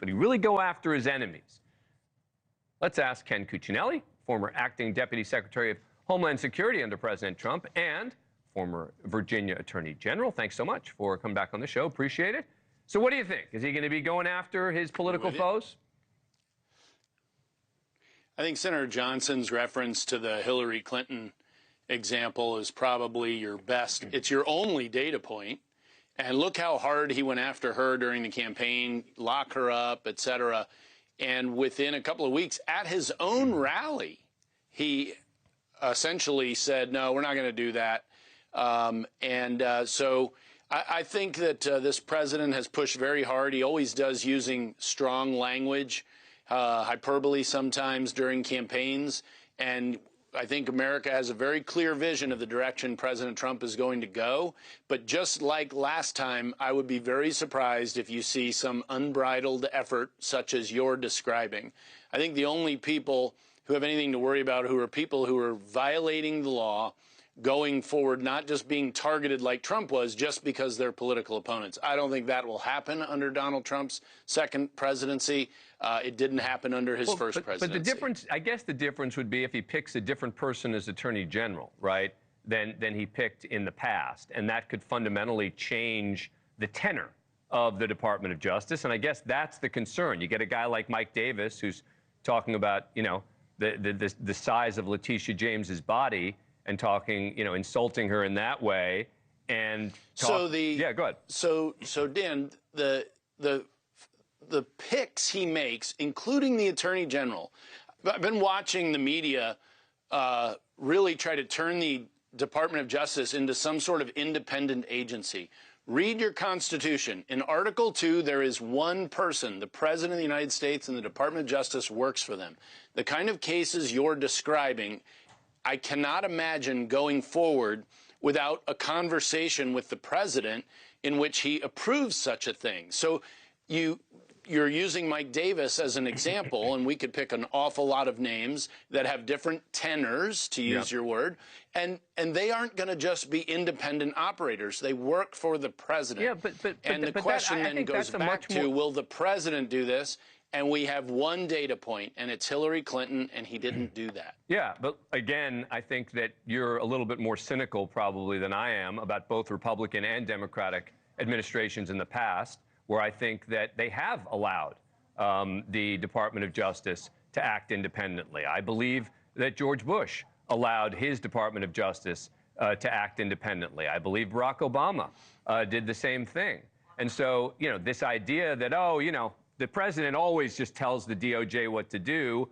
Could he really go after his enemies? Let's ask Ken Cuccinelli, former acting Deputy Secretary of Homeland Security under President Trump and former Virginia Attorney General. Thanks so much for coming back on the show. Appreciate it. So what do you think? Is he going to be going after his political foes? I think Senator Johnson's reference to the Hillary Clinton example is probably your best. It's your only data point. And look how hard he went after her during the campaign, lock her up, et cetera. And within a couple of weeks, at his own rally, he essentially said, no, we're not going to do that. So I think that this president has pushed very hard. He always does, using strong language, hyperbole sometimes during campaigns. And I think America has a very clear vision of the direction President Trump is going to go. But just like last time, I would be very surprised if you see some unbridled effort such as you're describing. I think the only people who have anything to worry about who are people who are violating the law going forward, not just being targeted like Trump was just because they're political opponents. I don't think that will happen under Donald Trump's second presidency. It didn't happen under his first presidency. But the difference, I guess the difference would be if he picks a different person as Attorney General, right, than he picked in the past. And that could fundamentally change the tenor of the Department of Justice. And I guess that's the concern. You get a guy like Mike Davis who's talking about, you know, the size of Letitia James's body and talking, you know, insulting her in that way, and yeah, go ahead. So Dan, the picks he makes, including the Attorney General, I've been watching the media really try to turn the Department of Justice into some sort of independent agency. Read your Constitution. In Article 2, there is one person, the President of the United States, and the Department of Justice works for them. The kind of cases you're describing, I cannot imagine going forward without a conversation with the president in which he approves such a thing. So you're using Mike Davis as an example, and we could pick an awful lot of names that have different tenors, to use your word, and they aren't going to just be independent operators. They work for the president. Yeah, but the question then goes back to, will the president do this? And we have one data point, and it's Hillary Clinton, and he didn't do that. Yeah, but again, I think that you're a little bit more cynical probably than I am about both Republican and Democratic administrations in the past, where I think that they have allowed the Department of Justice to act independently. I believe that George Bush allowed his Department of Justice to act independently. I believe Barack Obama did the same thing. And so, you know, this idea that, oh, you know, the president always just tells the DOJ what to do,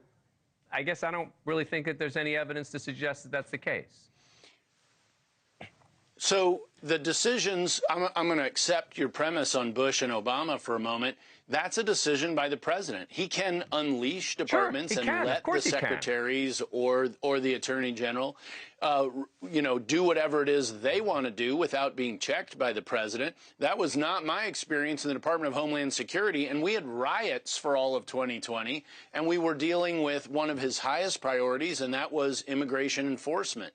I guess I don't really think that there's any evidence to suggest that that's the case. So the decisions, I'm going to accept your premise on Bush and Obama for a moment. That's a decision by the president. He can unleash departments and let the secretaries or the attorney general, you know, do whatever it is they want to do without being checked by the president. That was not my experience in the Department of Homeland Security. And we had riots for all of 2020, and we were dealing with one of his highest priorities, and that was immigration enforcement.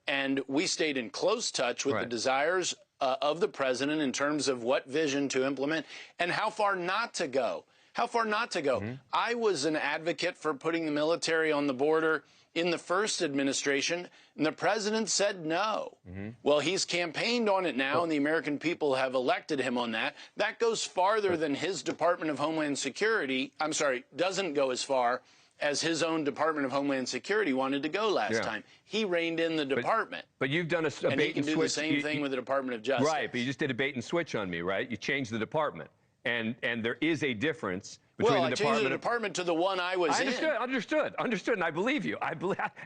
And we stayed in close touch with the desires of the president in terms of what vision to implement and how far not to go. How far not to go. I was an advocate for putting the military on the border in the first administration, and the president said no. Well, he's campaigned on it now, and the American people have elected him on that. That goes farther than his Department of Homeland Security. I'm sorry, doesn't go as far as his own Department of Homeland Security wanted to go last time. He reined in the department. But you've done a bait and switch. And he can do the same thing with the Department of Justice. Right, but you just did a bait and switch on me, right? You changed the department. And there is a difference between the changed the department to the one I was in. Understood, and I believe you.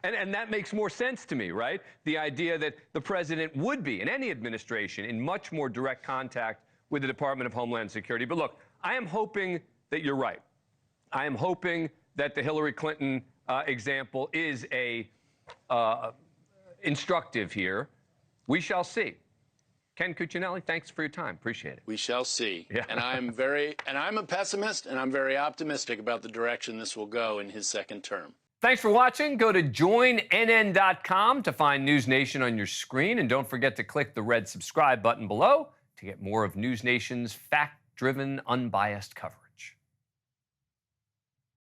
And that makes more sense to me, right? The idea that the president would be, in any administration, in much more direct contact with the Department of Homeland Security. But look, I am hoping that you're right. I am hoping that the Hillary Clinton example is instructive here. We shall see. Ken Cuccinelli, thanks for your time. Appreciate it. We shall see. Yeah. And I'm a pessimist, and I'm very optimistic about the direction this will go in his second term. Thanks for watching. Go to joinnn.com to find NewsNation on your screen, and don't forget to click the red subscribe button below to get more of NewsNation's fact-driven, unbiased coverage.